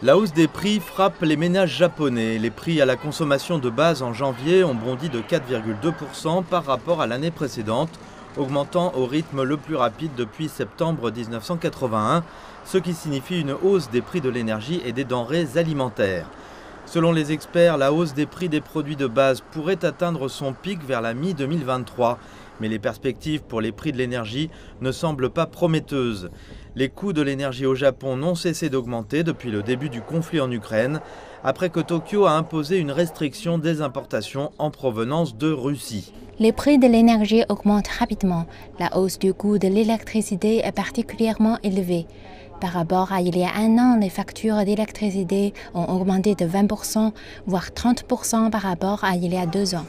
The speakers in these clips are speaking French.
La hausse des prix frappe les ménages japonais. Les prix à la consommation de base en janvier ont bondi de 4,2% par rapport à l'année précédente, augmentant au rythme le plus rapide depuis septembre 1981, ce qui signifie une hausse des prix de l'énergie et des denrées alimentaires. Selon les experts, la hausse des prix des produits de base pourrait atteindre son pic vers la mi-2023. Mais les perspectives pour les prix de l'énergie ne semblent pas prometteuses. Les coûts de l'énergie au Japon n'ont cessé d'augmenter depuis le début du conflit en Ukraine, après que Tokyo a imposé une restriction des importations en provenance de Russie. Les prix de l'énergie augmentent rapidement. La hausse du coût de l'électricité est particulièrement élevée. Par rapport à il y a un an, les factures d'électricité ont augmenté de 20%, voire 30% par rapport à il y a 2 ans.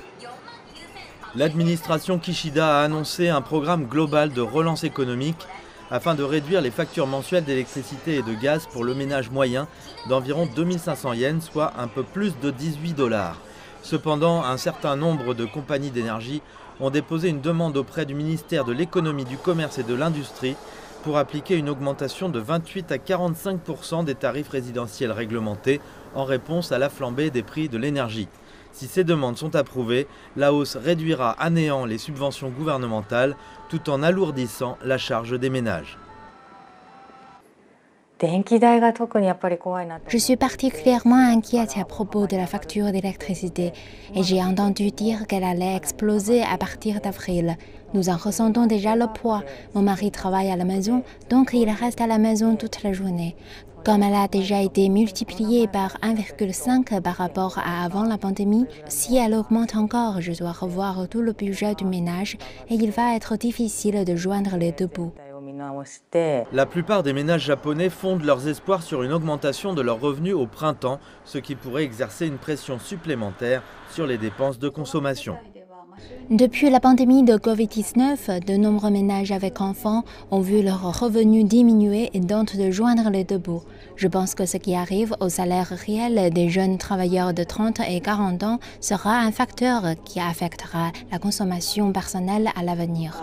L'administration Kishida a annoncé un programme global de relance économique afin de réduire les factures mensuelles d'électricité et de gaz pour le ménage moyen d'environ 2500 yens, soit un peu plus de 18 $. Cependant, un certain nombre de compagnies d'énergie ont déposé une demande auprès du ministère de l'économie, du commerce et de l'industrie pour appliquer une augmentation de 28 à 45% des tarifs résidentiels réglementés en réponse à la flambée des prix de l'énergie. Si ces demandes sont approuvées, la hausse réduira à néant les subventions gouvernementales tout en alourdissant la charge des ménages. Je suis particulièrement inquiète à propos de la facture d'électricité et j'ai entendu dire qu'elle allait exploser à partir d'avril. Nous en ressentons déjà le poids. Mon mari travaille à la maison, donc il reste à la maison toute la journée. Comme elle a déjà été multipliée par 1,5 par rapport à avant la pandémie, si elle augmente encore, je dois revoir tout le budget du ménage et il va être difficile de joindre les deux bouts. La plupart des ménages japonais fondent leurs espoirs sur une augmentation de leurs revenus au printemps, ce qui pourrait exercer une pression supplémentaire sur les dépenses de consommation. Depuis la pandémie de Covid-19, de nombreux ménages avec enfants ont vu leurs revenus diminuer et tentent de joindre les deux bouts. Je pense que ce qui arrive au salaire réel des jeunes travailleurs de 30 et 40 ans sera un facteur qui affectera la consommation personnelle à l'avenir.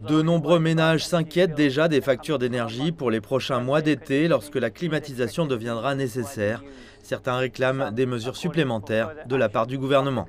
De nombreux ménages s'inquiètent déjà des factures d'énergie pour les prochains mois d'été lorsque la climatisation deviendra nécessaire. Certains réclament des mesures supplémentaires de la part du gouvernement.